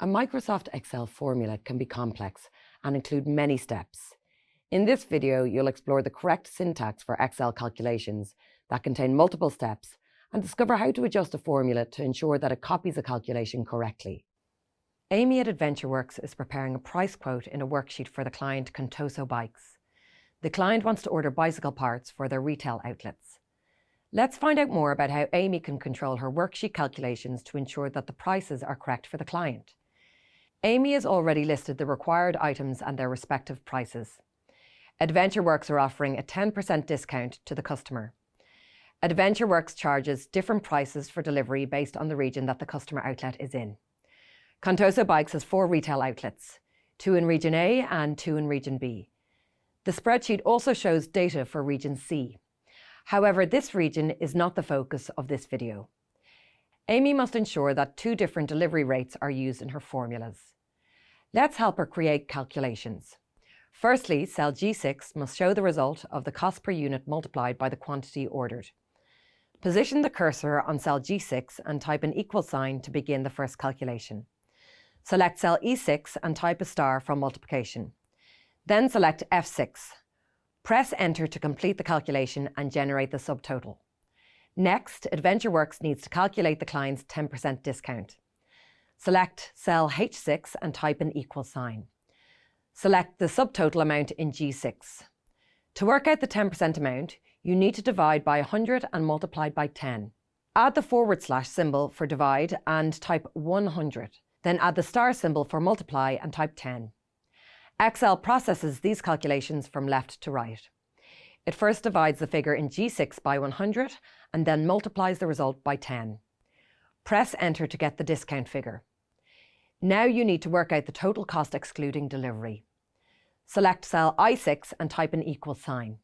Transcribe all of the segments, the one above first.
A Microsoft Excel formula can be complex and include many steps. In this video, you'll explore the correct syntax for Excel calculations that contain multiple steps and discover how to adjust a formula to ensure that it copies a calculation correctly. Amy at AdventureWorks is preparing a price quote in a worksheet for the client Contoso Bikes. The client wants to order bicycle parts for their retail outlets. Let's find out more about how Amy can control her worksheet calculations to ensure that the prices are correct for the client. Amy has already listed the required items and their respective prices. AdventureWorks are offering a 10% discount to the customer. AdventureWorks charges different prices for delivery based on the region that the customer outlet is in. Contoso Bikes has 4 retail outlets, 2 in Region A and 2 in Region B. The spreadsheet also shows data for Region C. However, this region is not the focus of this video. Amy must ensure that 2 different delivery rates are used in her formulas. Let's help her create calculations. Firstly, cell G6 must show the result of the cost per unit multiplied by the quantity ordered. Position the cursor on cell G6 and type an equal sign to begin the first calculation. Select cell E6 and type a star for multiplication. Then select F6. Press Enter to complete the calculation and generate the subtotal. Next, AdventureWorks needs to calculate the client's 10% discount. Select cell H6 and type an equal sign. Select the subtotal amount in G6. To work out the 10% amount, you need to divide by 100 and multiply by 10. Add the / symbol for divide and type 100. Then add the star symbol for multiply and type 10. Excel processes these calculations from left to right. It first divides the figure in G6 by 100 and then multiplies the result by 10. Press Enter to get the discount figure. Now you need to work out the total cost excluding delivery. Select cell I6 and type an equal sign.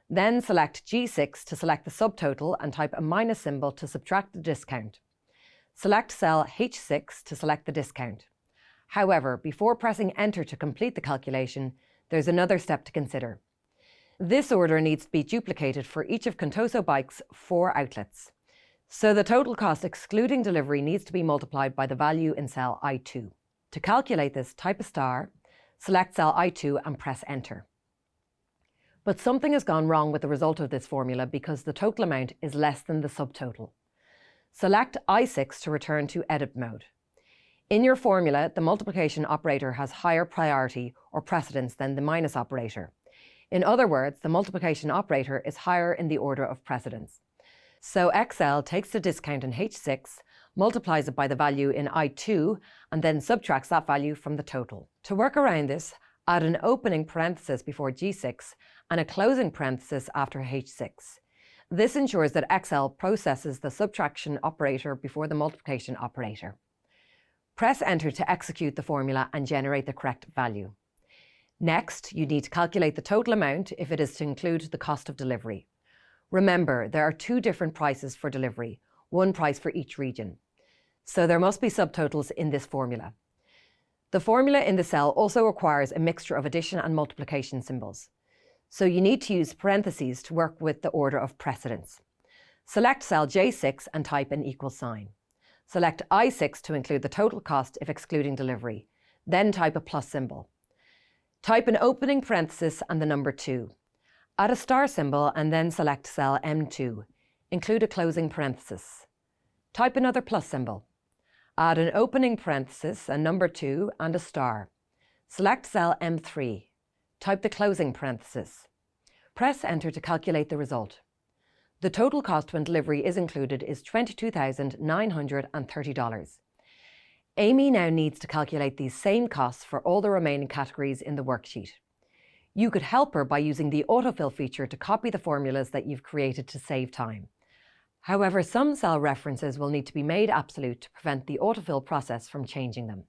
Then select G6 to select the subtotal and type a minus symbol to subtract the discount. Select cell H6 to select the discount. However, before pressing Enter to complete the calculation, there's another step to consider. This order needs to be duplicated for each of Contoso Bikes' 4 outlets. So the total cost excluding delivery needs to be multiplied by the value in cell I2. To calculate this, type a star, select cell I2 and press Enter. But something has gone wrong with the result of this formula because the total amount is less than the subtotal. Select I6 to return to edit mode. In your formula, the multiplication operator has higher priority or precedence than the minus operator. In other words, the multiplication operator is higher in the order of precedence. So Excel takes the discount in H6, multiplies it by the value in I2, and then subtracts that value from the total. To work around this, add an opening parenthesis before G6 and a closing parenthesis after H6. This ensures that Excel processes the subtraction operator before the multiplication operator. Press Enter to execute the formula and generate the correct value. Next, you need to calculate the total amount if it is to include the cost of delivery. Remember, there are 2 different prices for delivery, 1 price for each region. So there must be subtotals in this formula. The formula in the cell also requires a mixture of addition and multiplication symbols. So you need to use parentheses to work with the order of precedence. Select cell J6 and type an equal sign. Select I6 to include the total cost if excluding delivery. Then type a plus symbol. Type an opening parenthesis and the number 2. Add a star symbol and then select cell M2. Include a closing parenthesis. Type another plus symbol. Add an opening parenthesis, a number 2 and a star. Select cell M3. Type the closing parenthesis. Press Enter to calculate the result. The total cost when delivery is included is $22,930. Amy now needs to calculate these same costs for all the remaining categories in the worksheet. You could help her by using the autofill feature to copy the formulas that you've created to save time. However, some cell references will need to be made absolute to prevent the autofill process from changing them.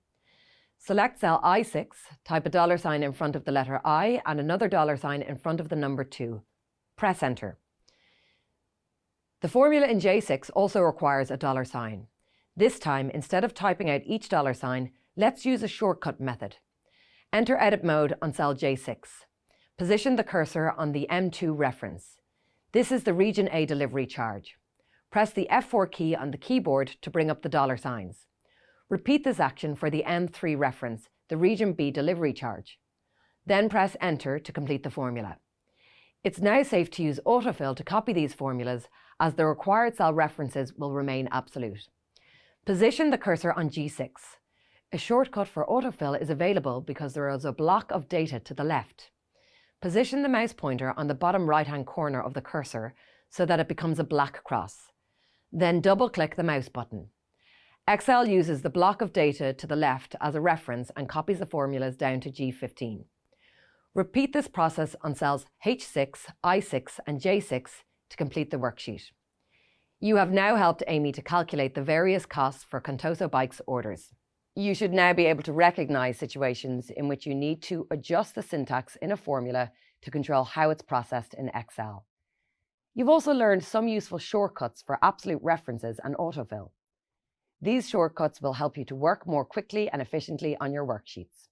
Select cell I6, type a $sign in front of the letter I and another $sign in front of the number 2. Press Enter. The formula in J6 also requires a $sign. This time, instead of typing out each $sign, let's use a shortcut method. Enter edit mode on cell J6. Position the cursor on the M2 reference. This is the Region A delivery charge. Press the F4 key on the keyboard to bring up the $signs. Repeat this action for the M3 reference, the Region B delivery charge. Then press Enter to complete the formula. It's now safe to use autofill to copy these formulas, as the required cell references will remain absolute. Position the cursor on G6. A shortcut for autofill is available because there is a block of data to the left. Position the mouse pointer on the bottom right-hand corner of the cursor so that it becomes a black cross. Then double-click the mouse button. Excel uses the block of data to the left as a reference and copies the formulas down to G15. Repeat this process on cells H6, I6 and J6 to complete the worksheet. You have now helped Amy to calculate the various costs for Contoso Bikes orders. You should now be able to recognize situations in which you need to adjust the syntax in a formula to control how it's processed in Excel. You've also learned some useful shortcuts for absolute references and autofill. These shortcuts will help you to work more quickly and efficiently on your worksheets.